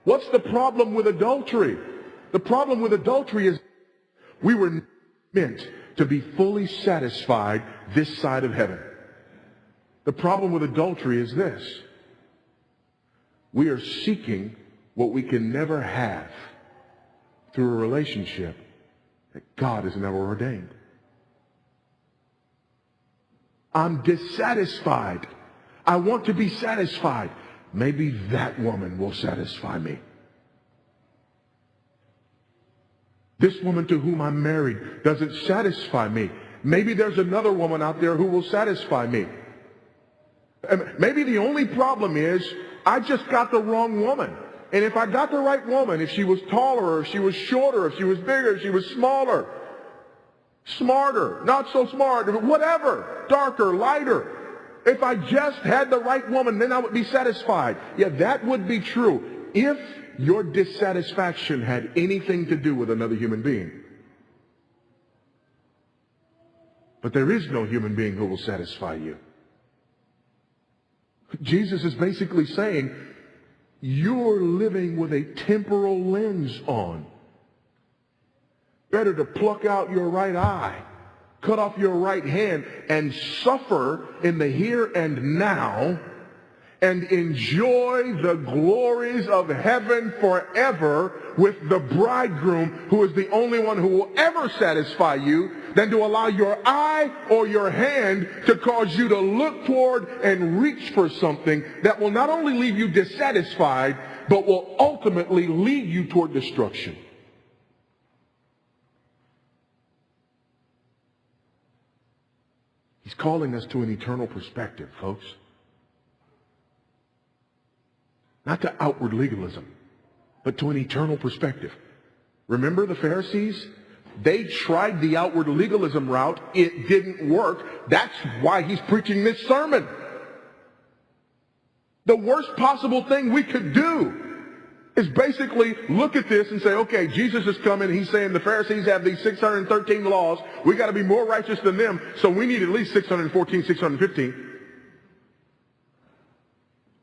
What's the problem with adultery? The problem with adultery is we were meant to be fully satisfied this side of heaven. The problem with adultery is this. We are seeking what we can never have through a relationship that God has never ordained. I'm dissatisfied. I want to be satisfied. Maybe that woman will satisfy me. This woman to whom I'm married doesn't satisfy me. Maybe there's another woman out there who will satisfy me. Maybe the only problem is I just got the wrong woman. And if I got the right woman, if she was taller, or if she was shorter, if she was bigger, if she was smaller, smarter, not so smart, whatever, darker, lighter, if I just had the right woman, then I would be satisfied. Yeah, that would be true if your dissatisfaction had anything to do with another human being. But there is no human being who will satisfy you. Jesus is basically saying, you're living with a temporal lens on. Better to pluck out your right eye, cut off your right hand, and suffer in the here and now, and enjoy the glories of heaven forever with the bridegroom, who is the only one who will ever satisfy you, than to allow your eye or your hand to cause you to look toward and reach for something that will not only leave you dissatisfied, but will ultimately lead you toward destruction. He's calling us to an eternal perspective, folks. Not to outward legalism, but to an eternal perspective. Remember the Pharisees? They tried the outward legalism route. It didn't work. That's why he's preaching this sermon. The worst possible thing we could do is basically look at this and say, okay, Jesus is coming. He's saying the Pharisees have these 613 laws. We got to be more righteous than them, so we need at least 614, 615.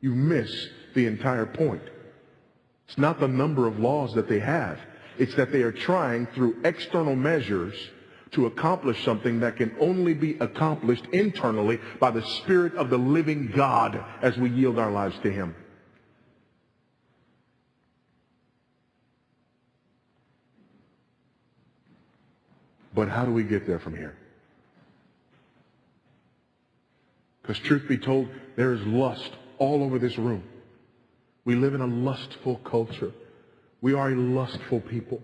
You miss the entire point. It's not the number of laws that they have. It's that they are trying through external measures to accomplish something that can only be accomplished internally by the Spirit of the living God as we yield our lives to Him. But how do we get there from here? Because truth be told, there is lust all over this room. We live in a lustful culture. We are a lustful people.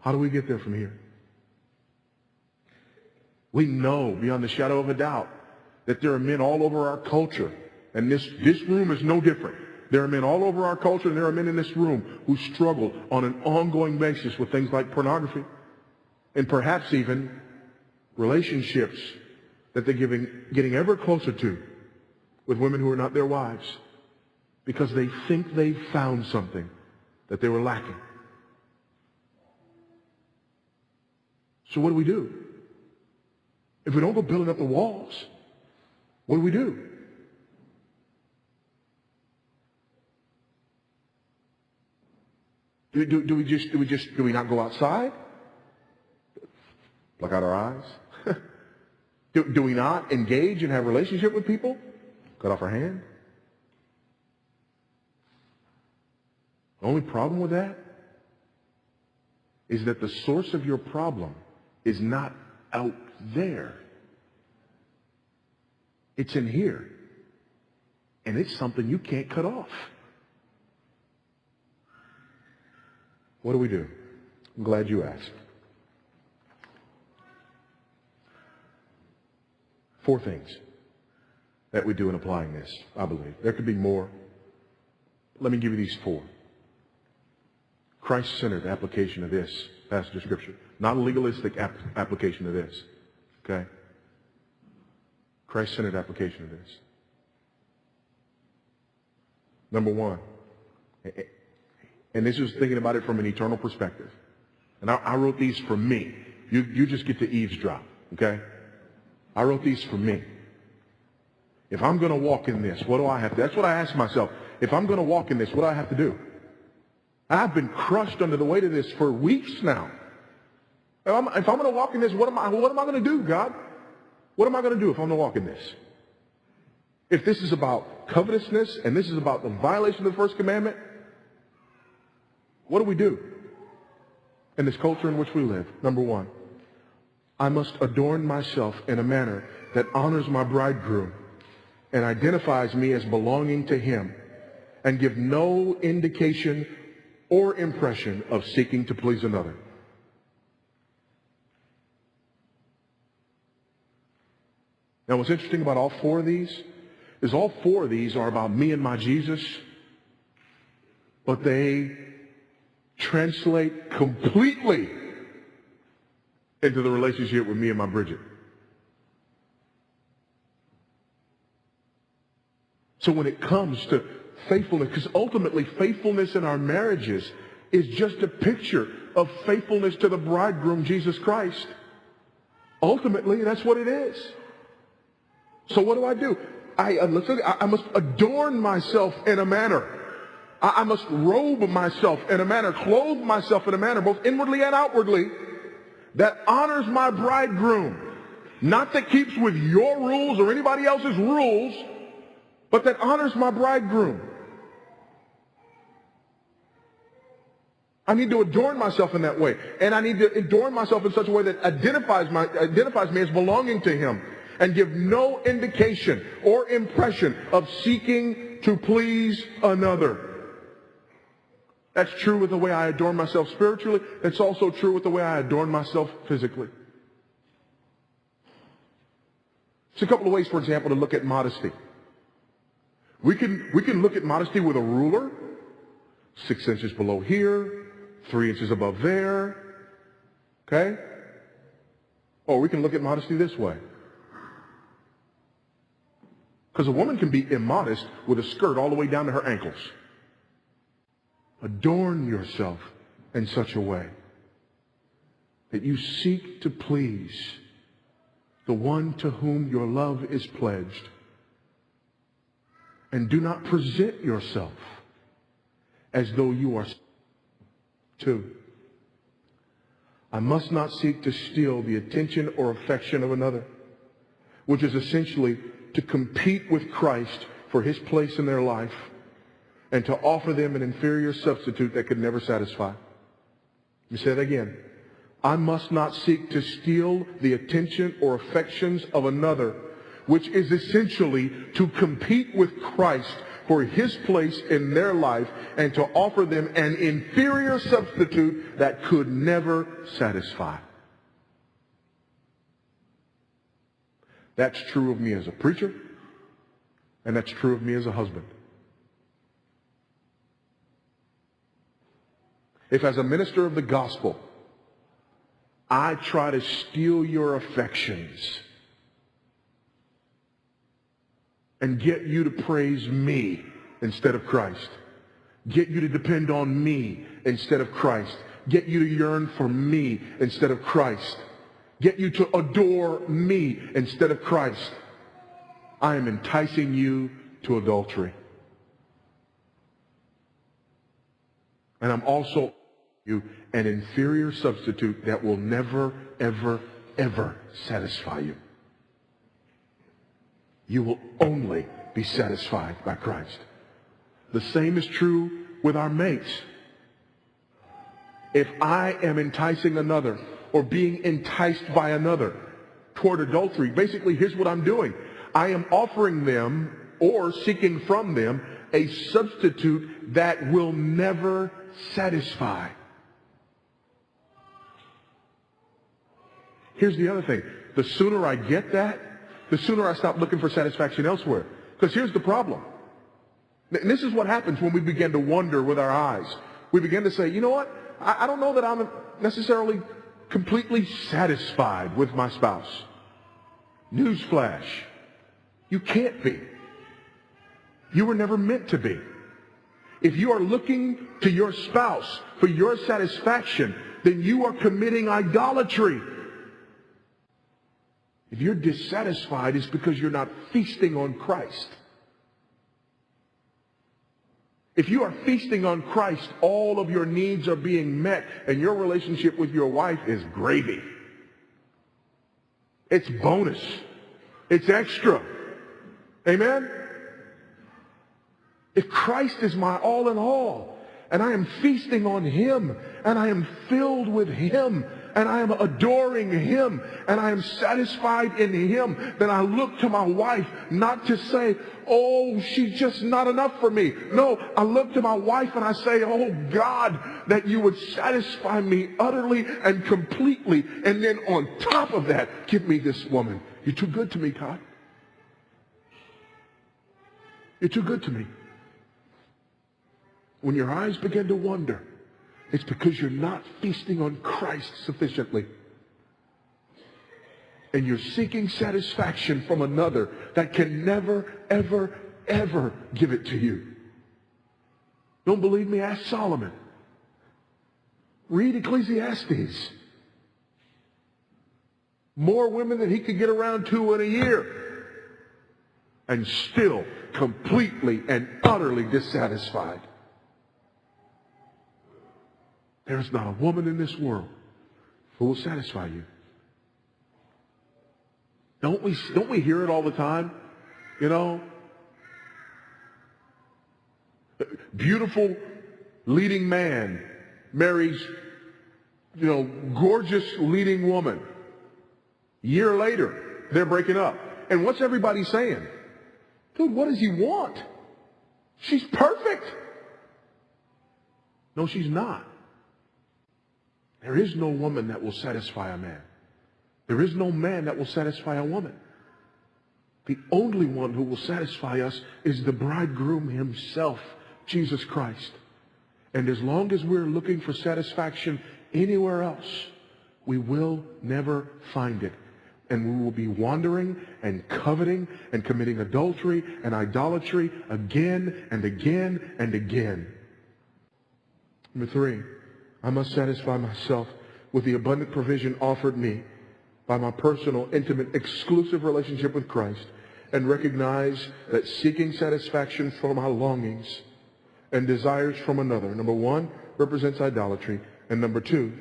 How do we get there from here? We know beyond the shadow of a doubt that there are men all over our culture, and this room is no different. There are men all over our culture, and there are men in this room who struggle on an ongoing basis with things like pornography, and perhaps even relationships that they're getting ever closer to with women who are not their wives, because they think they've found something that they were lacking. So what do we do? If we don't go building up the walls, what do we do? Do we not go outside? Pluck out our eyes? Do we not engage and have a relationship with people? Cut off our hand? The only problem with that is that the source of your problem is not out there. It's in here. And it's something you can't cut off. What do we do? I'm glad you asked. 4 things that we do in applying this, I believe. There could be more. Let me give you these 4. Christ-centered application of this passage of Scripture. Not a legalistic application of this. Okay? Christ-centered application of this. Number 1. And this is thinking about it from an eternal perspective. And I wrote these for me. You just get to eavesdrop. Okay? I wrote these for me. If I'm going to walk in this, what do I have to do? That's what I ask myself. If I'm going to walk in this, what do I have to do? I've been crushed under the weight of this for weeks now. If I'm going to walk in this, what am I going to do, God? What am I going to do if I'm going to walk in this? If this is about covetousness and this is about the violation of the first commandment, what do we do in this culture in which we live? Number one, I must adorn myself in a manner that honors my bridegroom and identifies me as belonging to him and give no indication or impression of seeking to please another. Now, what's interesting about all four of these is all four of these are about me and my Jesus, but they translate completely into the relationship with me and my Bridget. So when it comes to faithfulness, because ultimately faithfulness in our marriages is just a picture of faithfulness to the bridegroom, Jesus Christ. Ultimately, that's what it is. So what do? I must adorn myself in a manner. I must robe myself in a manner, clothe myself in a manner, both inwardly and outwardly, that honors my bridegroom. Not that keeps with your rules or anybody else's rules, but that honors my bridegroom. I need to adorn myself in that way. And I need to adorn myself in such a way that identifies me as belonging to him and give no indication or impression of seeking to please another. That's true with the way I adorn myself spiritually. It's also true with the way I adorn myself physically. There's a couple of ways, for example, to look at modesty. We can look at modesty with a ruler, 6 inches below here, 3 inches above there. Okay? Or we can look at modesty this way. Because a woman can be immodest with a skirt all the way down to her ankles. Adorn yourself in such a way that you seek to please the one to whom your love is pledged. And do not present yourself as though you are. 2, I must not seek to steal the attention or affection of another, which is essentially to compete with Christ for his place in their life and to offer them an inferior substitute that could never satisfy. Let me say that again. I must not seek to steal the attention or affections of another, which is essentially to compete with Christ for his place in their life and to offer them an inferior substitute that could never satisfy. That's true of me as a preacher, and that's true of me as a husband. If as a minister of the gospel, I try to steal your affections and get you to praise me instead of Christ, get you to depend on me instead of Christ, get you to yearn for me instead of Christ, get you to adore me instead of Christ, I am enticing you to adultery. And I'm also you an inferior substitute that will never, ever, ever satisfy you. You will only be satisfied by Christ. The same is true with our mates. If I am enticing another or being enticed by another toward adultery, basically here's what I'm doing. I am offering them or seeking from them a substitute that will never satisfy. Here's the other thing. The sooner I get that, the sooner I stop looking for satisfaction elsewhere. Because here's the problem. And this is what happens when we begin to wonder with our eyes. We begin to say, you know what? I don't know that I'm necessarily completely satisfied with my spouse. Newsflash. You can't be. You were never meant to be. If you are looking to your spouse for your satisfaction, then you are committing idolatry. If you're dissatisfied, it's because you're not feasting on Christ. If you are feasting on Christ, all of your needs are being met, and your relationship with your wife is gravy. It's bonus. It's extra. Amen? If Christ is my all in all, and I am feasting on him, and I am filled with him, and I am adoring him, and I am satisfied in him, then I look to my wife not to say, oh, she's just not enough for me. No, I look to my wife and I say, oh God, that you would satisfy me utterly and completely. And then on top of that, give me this woman. You're too good to me, God. You're too good to me. When your eyes begin to wander, it's because you're not feasting on Christ sufficiently. And you're seeking satisfaction from another that can never, ever, ever give it to you. Don't believe me? Ask Solomon. Read Ecclesiastes. More women than he could get around to in a year. And still completely and utterly dissatisfied. There's not a woman in this world who will satisfy you. Don't we hear it all the time? You know? Beautiful leading man marries, gorgeous leading woman. Year later, they're breaking up. And what's everybody saying? Dude, what does he want? She's perfect. No, she's not. There is no woman that will satisfy a man. There is no man that will satisfy a woman. The only one who will satisfy us is the bridegroom himself, Jesus Christ. And as long as we're looking for satisfaction anywhere else, we will never find it. And we will be wandering and coveting and committing adultery and idolatry again and again and again. Number 3, I must satisfy myself with the abundant provision offered me by my personal, intimate, exclusive relationship with Christ, and recognize that seeking satisfaction for my longings and desires from another, number 1, represents idolatry, and number 2,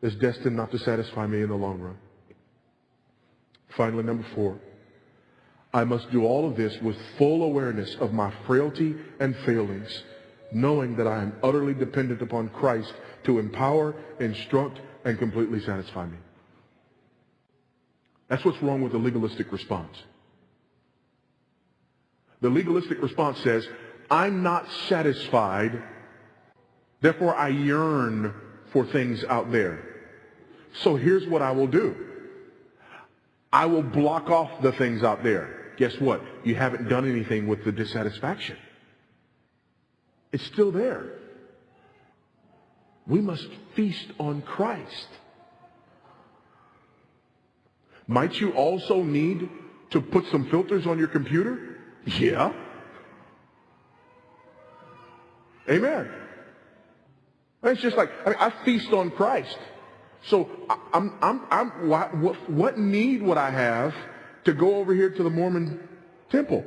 is destined not to satisfy me in the long run. Finally, number 4, I must do all of this with full awareness of my frailty and failings, knowing that I am utterly dependent upon Christ to empower, instruct, and completely satisfy me. That's what's wrong with the legalistic response. The legalistic response says, I'm not satisfied, therefore I yearn for things out there. So here's what I will do. I will block off the things out there. Guess what? You haven't done anything with the dissatisfaction. It's still there. We must feast on Christ. Might you also need to put some filters on your computer? Yeah. Amen. It's just like, I feast on Christ. So what need would I have to go over here to the Mormon temple?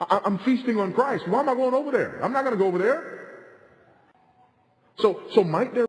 I'm feasting on Christ. Why am I going over there? I'm not going to go over there. So might there